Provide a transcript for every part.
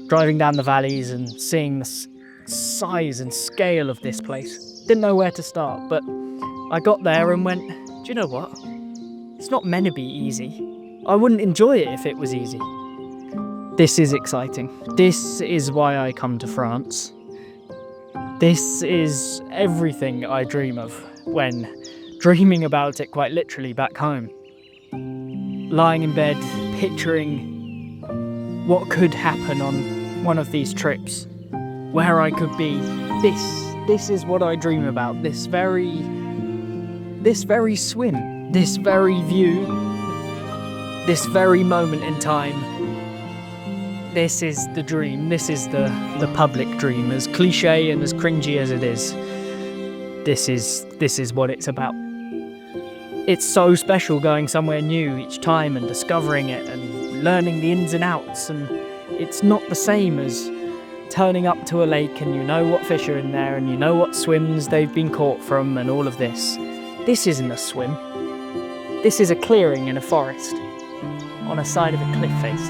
Driving down the valleys and seeing the size and scale of this place. Didn't know where to start, but I got there and went, do you know what? It's not meant to be easy. I wouldn't enjoy it if it was easy. This is exciting. This is why I come to France. This is everything I dream of when dreaming about it quite literally back home. Lying in bed, picturing what could happen on one of these trips, where I could be. This is what I dream about. This very swim, this very view, this very moment in time. This is the dream. This is the public dream, as cliche and as cringy as it is. This is what it's about. It's so special going somewhere new each time and discovering it and learning the ins and outs, and it's not the same as turning up to a lake and you know what fish are in there and you know what swims they've been caught from and all of this. This isn't a swim. This is a clearing in a forest on a side of a cliff face.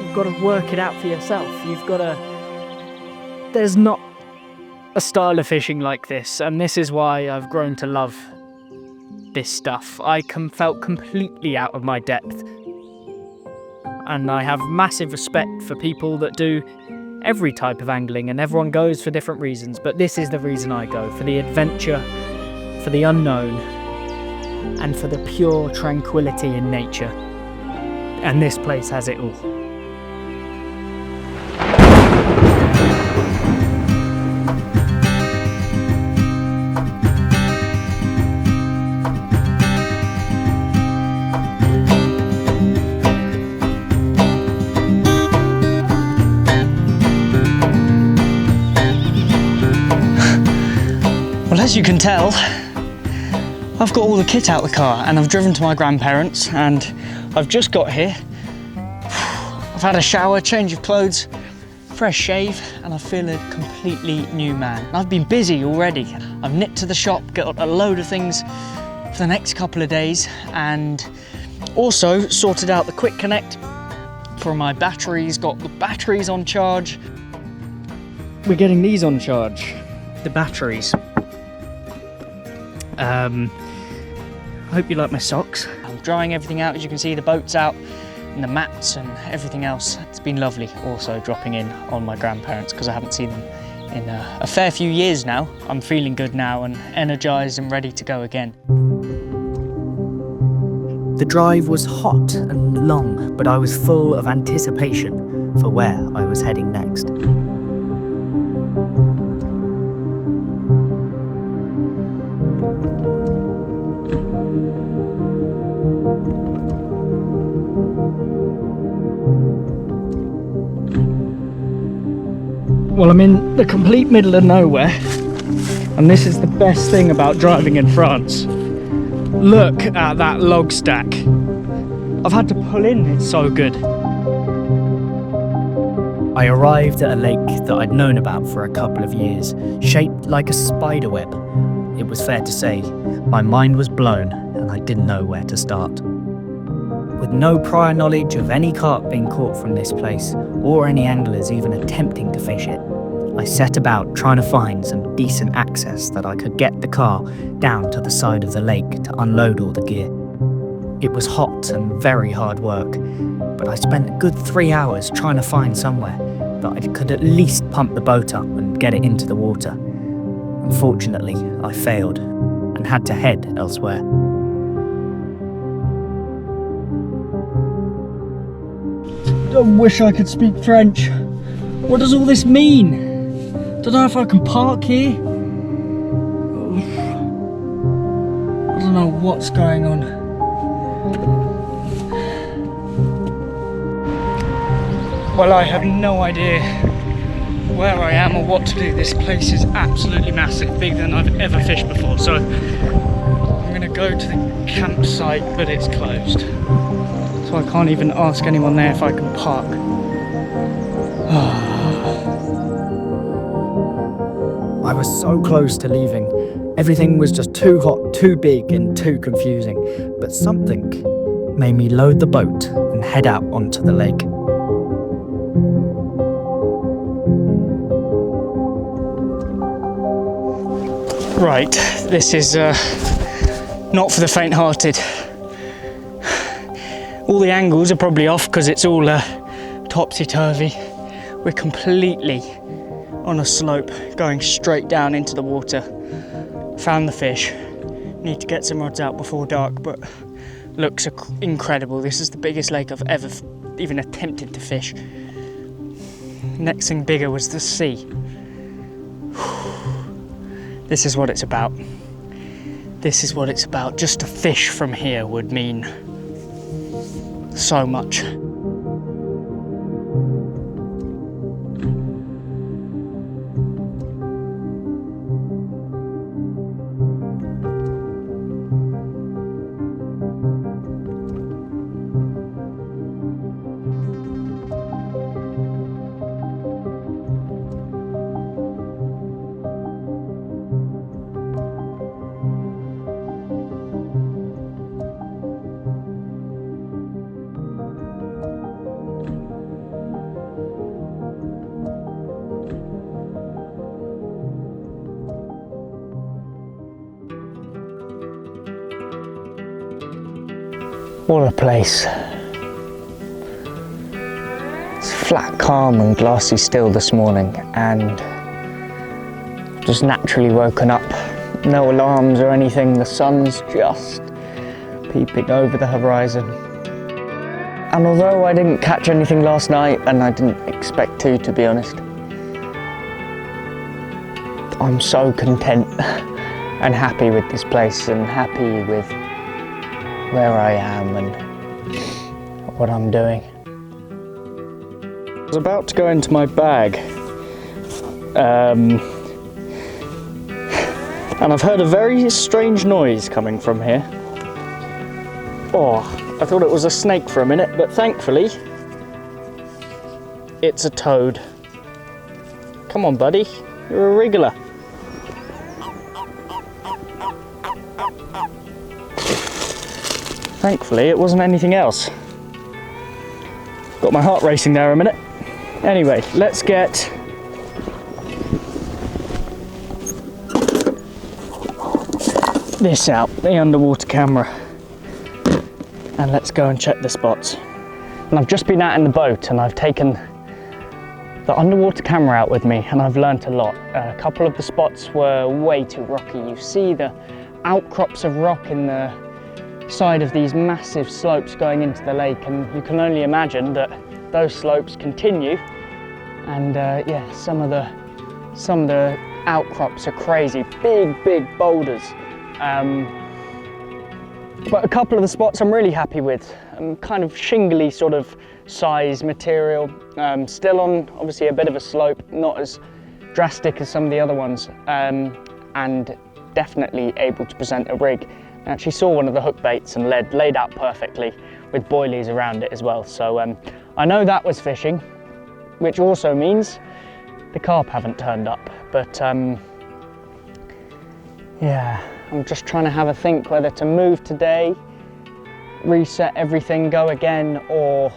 You've got to work it out for yourself. There's not a style of fishing like this, and this is why I've grown to love this stuff. I felt completely out of my depth, and I have massive respect for people that do every type of angling, and everyone goes for different reasons, but this is the reason I go, for the adventure, for the unknown, and for the pure tranquility in nature. And this place has it all. Well, as you can tell, I've got all the kit out of the car and I've driven to my grandparents, and I've just got here. I've had a shower, change of clothes, fresh shave, and I feel a completely new man. I've been busy already. I've nipped to the shop, got a load of things for the next couple of days, and also sorted out the quick connect for my batteries, got the batteries on charge. We're getting these on charge, the batteries. I hope you like my socks. I'm drying everything out. As you can see, the boat's out and the mats and everything else. It's been lovely also dropping in on my grandparents because I haven't seen them in a fair few years now. I'm feeling good now and energised and ready to go again. The drive was hot and long, but I was full of anticipation for where I was heading next. Well, I'm in the complete middle of nowhere, and this is the best thing about driving in France. Look at that log stack. I've had to pull in, it's so good. I arrived at a lake that I'd known about for a couple of years, shaped like a spider web. It was fair to say, my mind was blown and I didn't know where to start. With no prior knowledge of any carp being caught from this place, or any anglers even attempting to fish it, I set about trying to find some decent access that I could get the car down to the side of the lake to unload all the gear. It was hot and very hard work, but I spent a good 3 hours trying to find somewhere that I could at least pump the boat up and get it into the water. Unfortunately, I failed and had to head elsewhere. I wish I could speak French. What does all this mean? Don't know if I can park here. I don't know what's going on. Well, I have no idea where I am or what to do. This place is absolutely massive, bigger than I've ever fished before. So I'm gonna go to the campsite, but it's closed. So I can't even ask anyone there if I can park. I was so close to leaving. Everything was just too hot, too big, and too confusing. But something made me load the boat and head out onto the lake. Right, this is not for the faint-hearted. All the angles are probably off because it's all topsy-turvy. We're completely on a slope going straight down into the water. Found the fish. Need to get some rods out before dark, but looks incredible. This is the biggest lake I've ever even attempted to fish. Next thing bigger was the sea. This is what it's about. This is what it's about. Just to fish from here would mean so much. What a place. It's flat, calm and glassy still this morning, and just naturally woken up. No alarms or anything, the sun's just peeping over the horizon. And although I didn't catch anything last night, and I didn't expect to be honest, I'm so content and happy with this place and happy with where I am and what I'm doing. I was about to go into my bag and I've heard a very strange noise coming from here. Oh, I thought it was a snake for a minute, but thankfully it's a toad. Come on buddy, you're a wriggler. Thankfully, it wasn't anything else. Got my heart racing there a minute. Anyway, let's get this out, the underwater camera, and let's go and check the spots. And I've just been out in the boat and I've taken the underwater camera out with me and I've learnt a lot. A couple of the spots were way too rocky. You see the outcrops of rock in the side of these massive slopes going into the lake, and you can only imagine that those slopes continue, and yeah, some of the outcrops are crazy, big boulders, but a couple of the spots I'm really happy with. Kind of shingly sort of size material, still on obviously a bit of a slope, not as drastic as some of the other ones, and definitely able to present a rig. I actually saw one of the hook baits and laid out perfectly with boilies around it as well. So I know that was fishing, which also means the carp haven't turned up. But yeah, I'm just trying to have a think whether to move today, reset everything, go again, or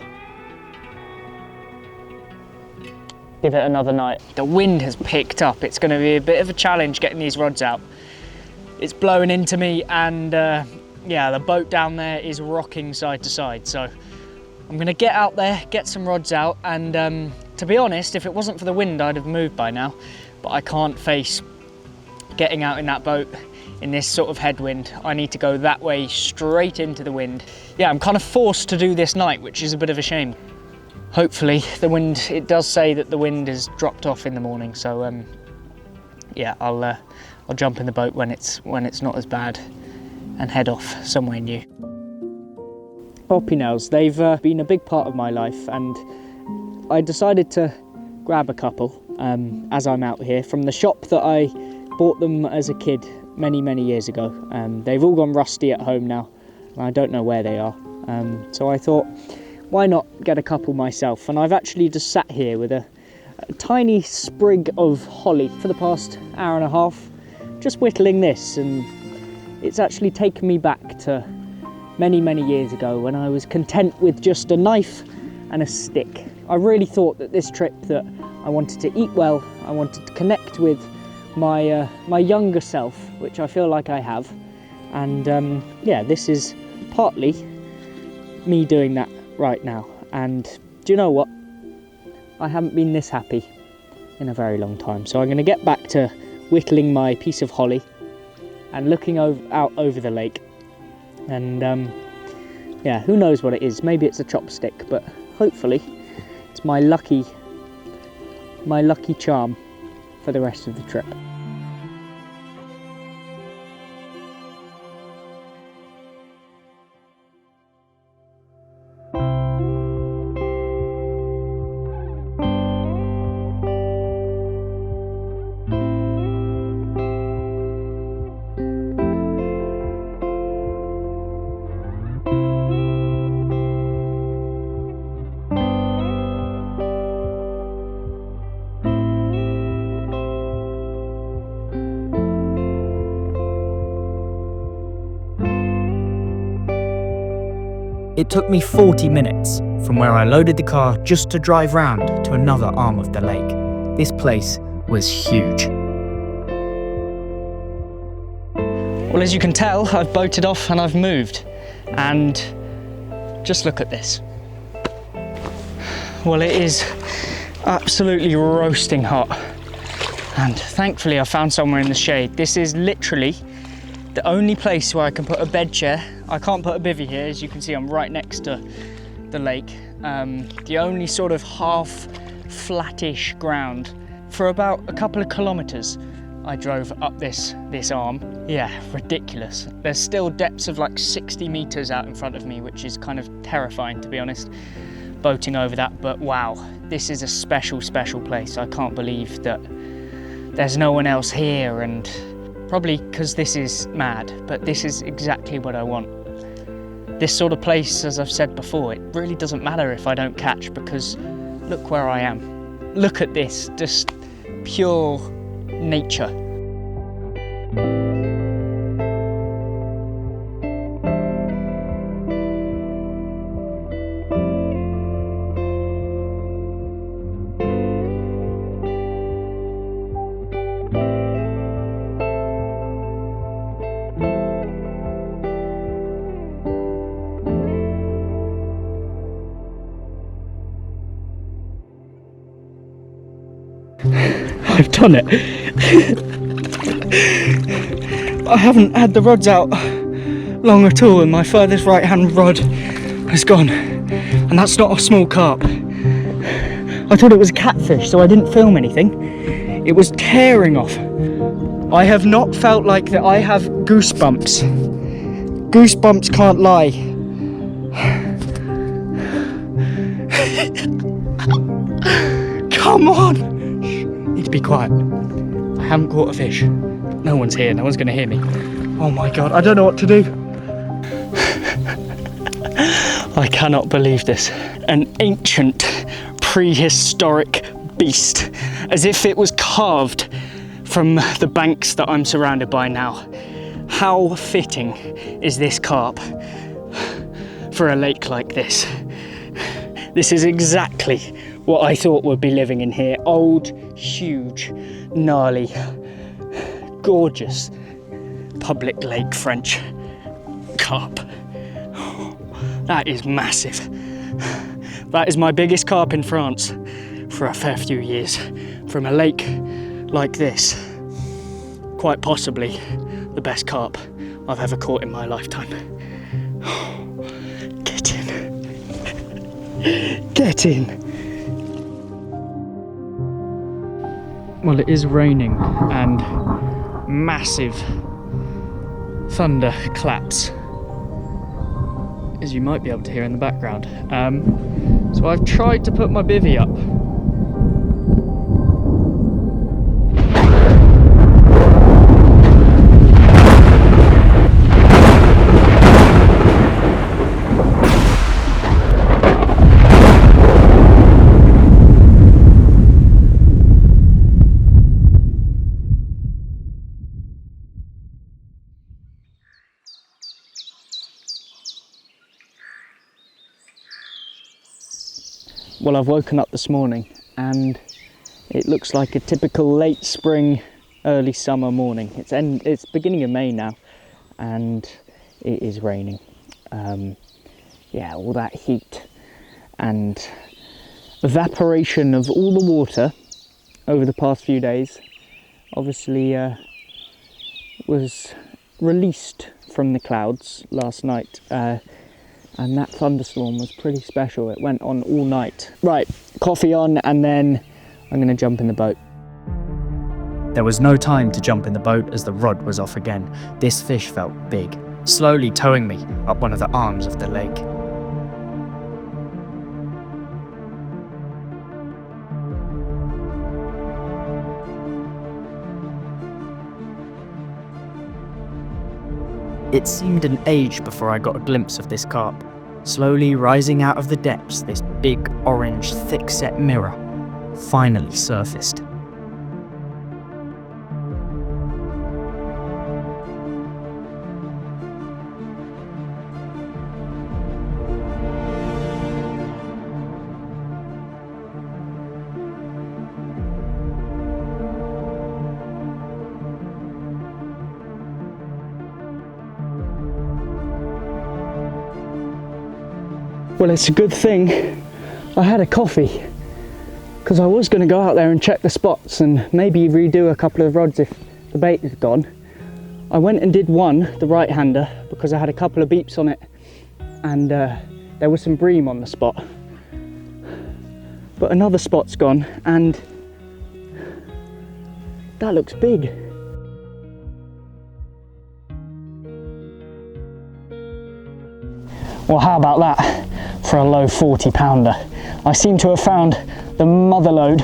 give it another night. The wind has picked up. It's going to be a bit of a challenge getting these rods out. It's blowing into me, and yeah, the boat down there is rocking side to side. So I'm gonna get out there, get some rods out, and to be honest, if it wasn't for the wind, I'd have moved by now. But I can't face getting out in that boat in this sort of headwind. I need to go that way straight into the wind. Yeah, I'm kind of forced to do this night, which is a bit of a shame. Hopefully the wind, it does say that the wind has dropped off in the morning, so yeah, I'll jump in the boat when it's not as bad and head off somewhere new. Poppy nails, they've been a big part of my life, and I decided to grab a couple as I'm out here from the shop that I bought them as a kid many years ago. They've all gone rusty at home now, and I don't know where they are. So I thought, why not get a couple myself? And I've actually just sat here with a tiny sprig of holly for the past hour and a half, just whittling this, and it's actually taken me back to many years ago when I was content with just a knife and a stick. I really thought that this trip that I wanted to eat well, I wanted to connect with my younger self, which I feel like I have. And yeah, this is partly me doing that right now. And do you know what? I haven't been this happy in a very long time. So I'm going to get back to whittling my piece of holly and looking out over the lake. And yeah, who knows what it is? Maybe it's a chopstick, but hopefully it's my lucky charm for the rest of the trip. It took me 40 minutes from where I loaded the car just to drive round to another arm of the lake. This place was huge. Well, as you can tell, I've boated off and I've moved. And just look at this. Well, it is absolutely roasting hot. And thankfully I found somewhere in the shade. This is literally the only place where I can put a bed chair. I can't put a bivvy here, as you can see I'm right next to the lake. The only sort of half flattish ground. For about a couple of kilometres I drove up this arm. Yeah, ridiculous. There's still depths of like 60 metres out in front of me, which is kind of terrifying, to be honest, boating over that. But wow, this is a special place. I can't believe that there's no one else here, and probably because this is mad, but this is exactly what I want. This sort of place, as I've said before, it really doesn't matter if I don't catch, because look where I am. Look at this, just pure nature. I've done it. I haven't had the rods out long at all, and my furthest right hand rod has gone, and that's not a small carp. I thought it was a catfish, so I didn't film anything. It was tearing off. I have not felt like that. I have goosebumps. Goosebumps can't lie. Come on! Need to be quiet. I haven't caught a fish. No one's here, no one's gonna hear me. Oh my god, I don't know what to do. I cannot believe this. An ancient, prehistoric beast, as if it was carved from the banks that I'm surrounded by now. How fitting is this carp for a lake like this? This is exactly what I thought would be living in here. Old, huge, gnarly, gorgeous public lake French carp. That is massive. That is my biggest carp in France for a fair few years. From a lake like this, quite possibly the best carp I've ever caught in my lifetime. Get in. Get in. Well, it is raining and massive thunder claps, as you might be able to hear in the background. So I've tried to put my bivvy up. Well, I've woken up this morning and it looks like a typical late spring early summer morning. It's beginning of May now, and it is raining. Yeah, all that heat and evaporation of all the water over the past few days obviously was released from the clouds last night, and that thunderstorm was pretty special. It went on all night. Right, coffee on, and then I'm going to jump in the boat. There was no time to jump in the boat as the rod was off again. This fish felt big, slowly towing me up one of the arms of the lake. It seemed an age before I got a glimpse of this carp. Slowly rising out of the depths, this big, orange, thick-set mirror finally surfaced. Well, it's a good thing I had a coffee, because I was going to go out there and check the spots and maybe redo a couple of rods if the bait is gone. I went and did one, the right-hander, because I had a couple of beeps on it, and there was some bream on the spot. But another spot's gone, and that looks big. Well, how about that for a low 40-pounder? I seem to have found the motherlode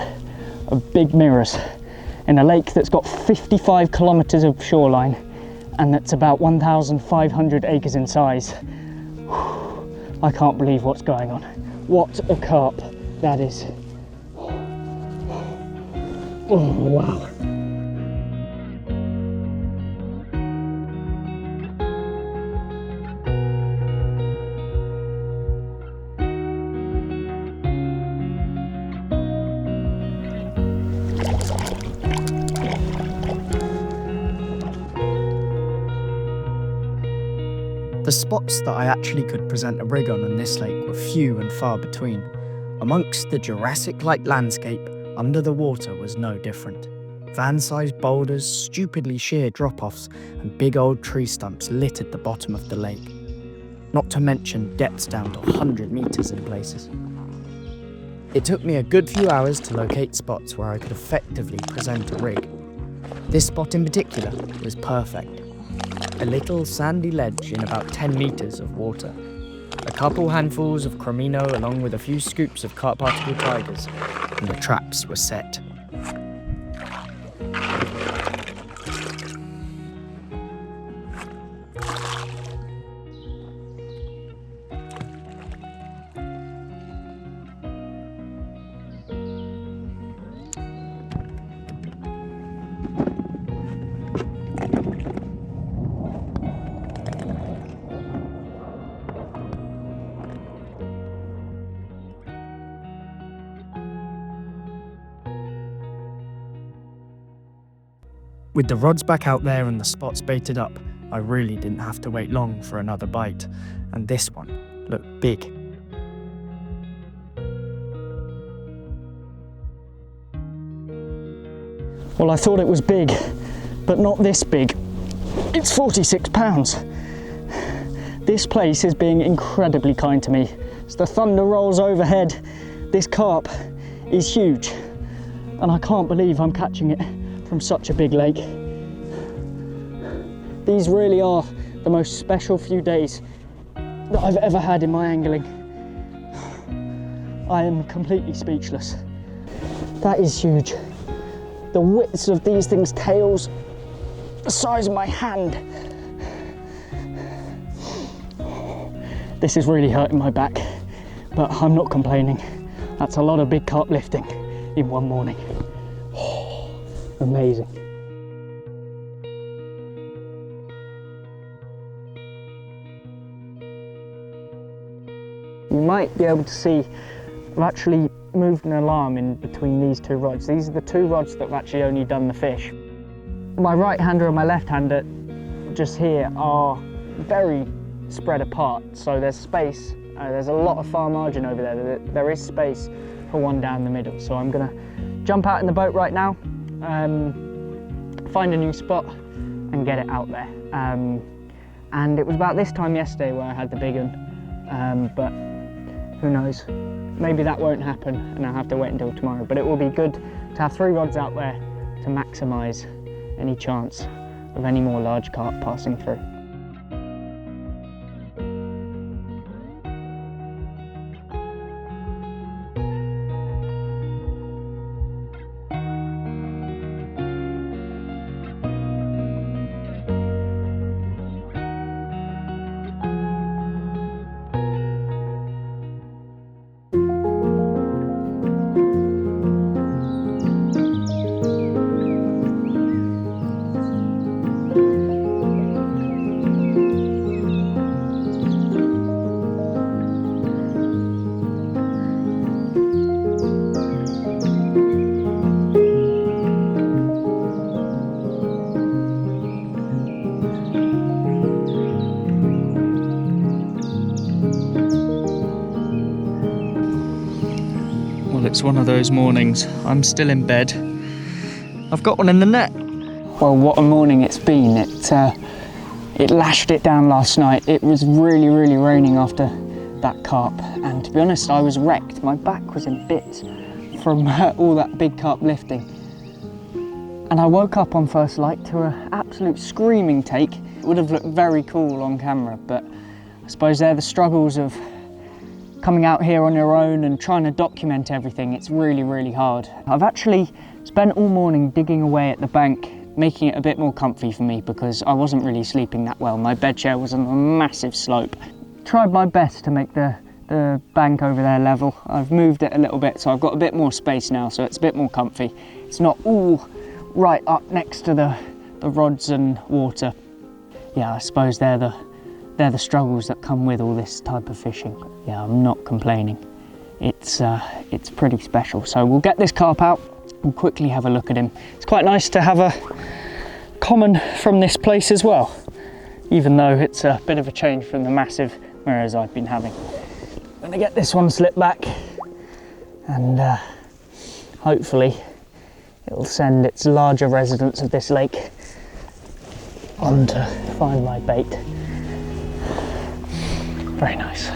of big mirrors in a lake that's got 55 kilometers of shoreline and that's about 1,500 acres in size. I can't believe what's going on. What a carp that is. Oh, wow. The spots that I actually could present a rig on this lake were few and far between. Amongst the Jurassic-like landscape, under the water was no different. Van-sized boulders, stupidly sheer drop-offs, and big old tree stumps littered the bottom of the lake. Not to mention depths down to 100 meters in places. It took me a good few hours to locate spots where I could effectively present a rig. This spot in particular was perfect. A little sandy ledge in about 10 meters of water. A couple handfuls of cremino along with a few scoops of carp particle tigers, and the traps were set. With the rods back out there and the spots baited up, I really didn't have to wait long for another bite, and this one looked big. Well, I thought it was big, but not this big. It's 46 pounds. This place is being incredibly kind to me. As the thunder rolls overhead, this carp is huge, and I can't believe I'm catching it from such a big lake. These really are the most special few days that I've ever had in my angling. I am completely speechless. That is huge. The widths of these things' tails, the size of my hand. This is really hurting my back, but I'm not complaining. That's a lot of big carp lifting in one morning. Amazing. You might be able to see I've actually moved an alarm in between these two rods. These are the two rods that have actually only done the fish. my right hander and my left hander just here are very spread apart, so there's space, there's a lot of far margin over there. There is space for one down the middle, so I'm gonna jump out in the boat right now, find a new spot and get it out there. And it was about this time yesterday where I had the big one, but who knows, maybe that won't happen and I'll have to wait until tomorrow. But it will be good to have 3 rods out there to maximise any chance of any more large carp passing through. It's one of those mornings. I'm still in bed. I've got one in the net. Well, what a morning it's been. It lashed it down last night. It was really, really raining after that carp, and to be honest, I was wrecked. My back was in bits from all that big carp lifting. And I woke up on first light to an absolute screaming take. It would have looked very cool on camera, but I suppose they're the struggles of coming out here on your own and trying to document everything. It's really, really hard. I've actually spent all morning digging away at the bank, making it a bit more comfy for me because I wasn't really sleeping that well. My bed chair was on a massive slope. Tried my best to make the bank over there level. I've moved it a little bit, so I've got a bit more space now, so it's a bit more comfy. It's not all right up next to the rods and water. Yeah, I suppose they're the struggles that come with all this type of fishing. Yeah, I'm not complaining. It's pretty special. So we'll get this carp out and quickly have a look at him. It's quite nice to have a common from this place as well, even though it's a bit of a change from the massive mirrors I've been having. I'm gonna get this one slipped back and hopefully it'll send its larger residents of this lake on to find my bait. Very nice.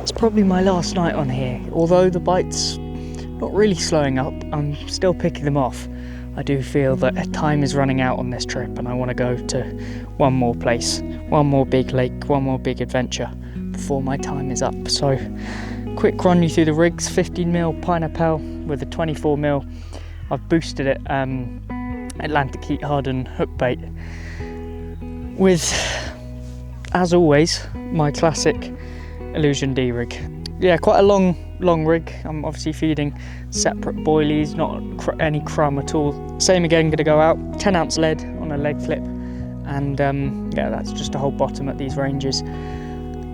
It's probably my last night on here. Although the bite's not really slowing up, I'm still picking them off. I do feel that time is running out on this trip and I want to go to one more place, one more big lake, one more big adventure before my time is up. So, quick run you through the rigs. 15mm pineapple with a 24mm. I've boosted it Atlantic heat hardened hook bait with, as always, my classic Illusion D rig. Yeah, quite a long rig. I'm obviously feeding separate boilies, not any crumb at all. Same again, gonna go out, 10-ounce lead on a leg flip, and yeah, that's just a whole bottom at these ranges.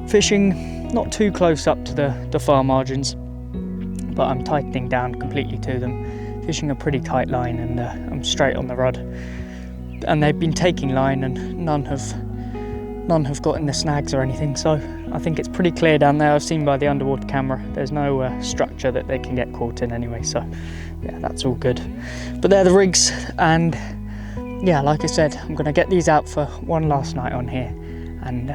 Fishing not too close up to the far margins, but I'm tightening down completely to them. Fishing a pretty tight line, and I'm straight on the rod. And they've been taking line, and none have got in the snags or anything, so I think it's pretty clear down there. I've seen by the underwater camera there's no structure that they can get caught in anyway, so yeah, that's all good. But they're the rigs, and yeah, like I said, I'm gonna get these out for one last night on here, and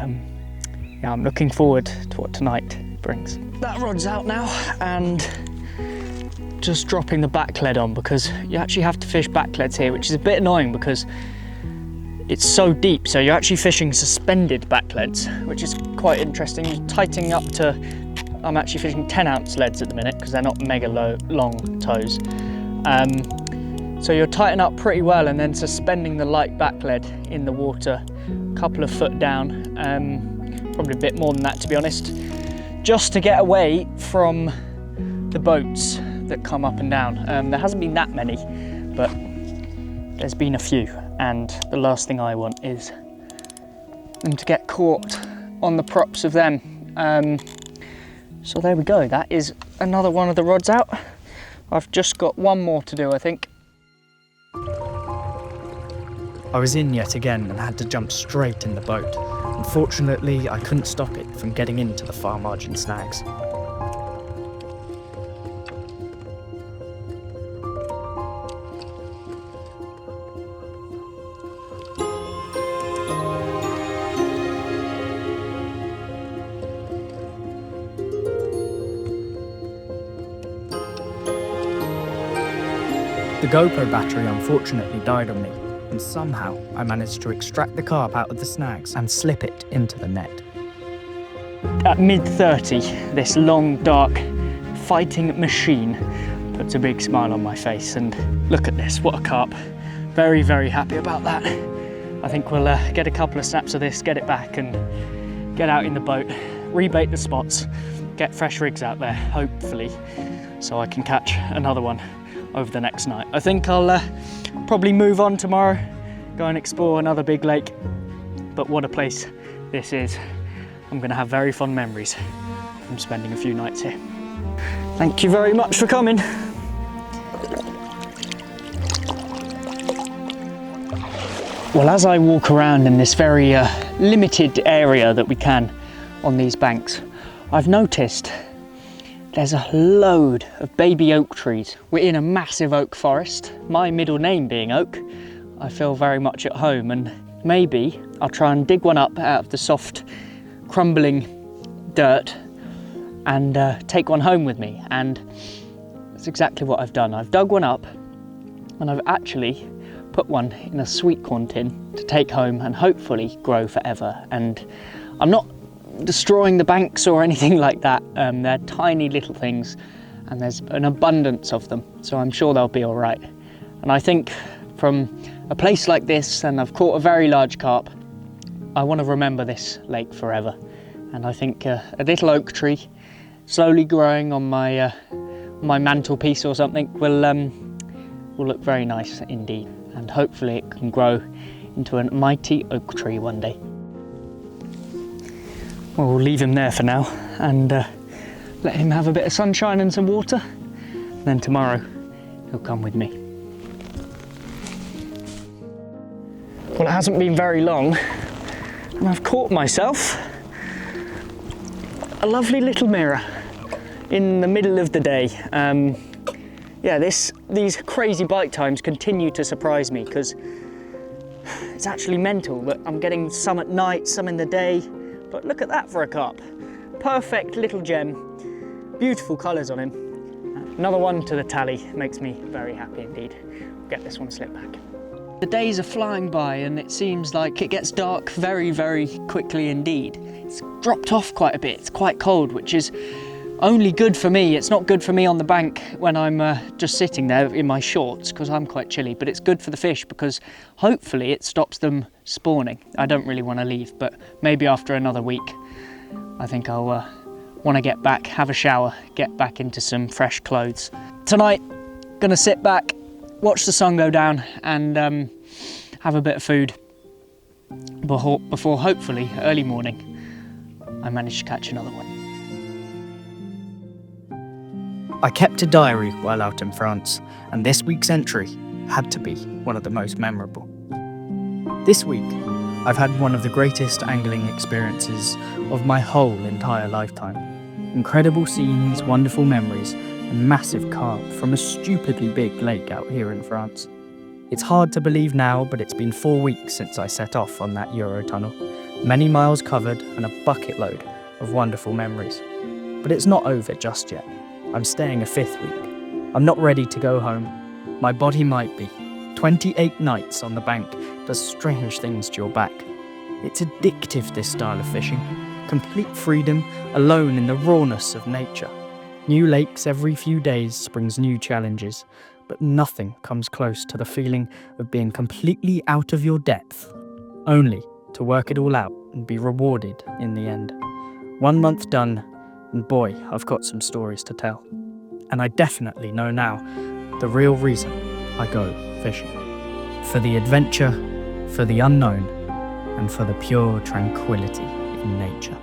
yeah, I'm looking forward to what tonight brings. That rod's out now, and just dropping the back lead on, because you actually have to fish back leads here, which is a bit annoying because it's so deep, so you're actually fishing suspended back leads, which is quite interesting. You're tightening up to, I'm actually fishing 10-ounce leads at the minute because they're not mega long toes. So you're tightening up pretty well and then suspending the light back lead in the water, a couple of foot down, probably a bit more than that to be honest, just to get away from the boats that come up and down. There hasn't been that many, but there's been a few, and the last thing I want is them to get caught on the props of them. So there we go, that is another one of the rods out. I've just got one more to do, I think. I was in yet again and had to jump straight in the boat. Unfortunately, I couldn't stop it from getting into the far margin snags. The GoPro battery unfortunately died on me, and somehow I managed to extract the carp out of the snags and slip it into the net. At mid-30, this long, dark, fighting machine puts a big smile on my face, and look at this, what a carp. Very, very happy about that. I think we'll get a couple of snaps of this, get it back and get out in the boat, rebait the spots, get fresh rigs out there, hopefully, so I can catch another one over the next night. I think I'll probably move on tomorrow, go and explore another big lake, but what a place this is. I'm gonna have very fond memories from spending a few nights here. Thank you very much for coming. Well, as I walk around in this very limited area that we can on these banks, I've noticed there's a load of baby oak trees. We're in a massive oak forest. My middle name being Oak, I feel very much at home, and maybe I'll try and dig one up out of the soft, crumbling dirt and take one home with me. And that's exactly what I've done. I've dug one up and I've actually put one in a sweet corn tin to take home and hopefully grow forever. And I'm not destroying the banks or anything like that. They're tiny little things and there's an abundance of them, so I'm sure they'll be all right. And I think from a place like this, and I've caught a very large carp, I want to remember this lake forever. And I think a little oak tree slowly growing on my mantelpiece or something will look very nice indeed, and hopefully it can grow into a mighty oak tree one day. Well, we'll leave him there for now and let him have a bit of sunshine and some water. And then tomorrow he'll come with me. Well, it hasn't been very long and I've caught myself a lovely little mirror in the middle of the day. Yeah, these crazy bite times continue to surprise me because it's actually mental that I'm getting some at night, some in the day. But look at that for a carp. Perfect little gem, beautiful colours on him. Another one to the tally, makes me very happy indeed. We'll get this one slipped back. The days are flying by and it seems like it gets dark very, very quickly indeed. It's dropped off quite a bit, it's quite cold, which is only good for me. It's not good for me on the bank when I'm just sitting there in my shorts because I'm quite chilly, but it's good for the fish because hopefully it stops them spawning. I don't really want to leave, but maybe after another week I think I'll want to get back, have a shower, get back into some fresh clothes. Tonight, gonna sit back, watch the sun go down and have a bit of food before hopefully early morning I manage to catch another one. I kept a diary while out in France, and this week's entry had to be one of the most memorable. This week, I've had one of the greatest angling experiences of my whole entire lifetime. Incredible scenes, wonderful memories, and massive carp from a stupidly big lake out here in France. It's hard to believe now, but it's been 4 weeks since I set off on that Eurotunnel. Many miles covered and a bucket load of wonderful memories. But it's not over just yet. I'm staying a 5th week. I'm not ready to go home. My body might be. 28 nights on the bank does strange things to your back. It's addictive, this style of fishing. Complete freedom, alone in the rawness of nature. New lakes every few days brings new challenges, but nothing comes close to the feeling of being completely out of your depth, only to work it all out and be rewarded in the end. 1 month done, and boy, I've got some stories to tell. And I definitely know now the real reason I go fishing. For the adventure, for the unknown, and for the pure tranquility in nature.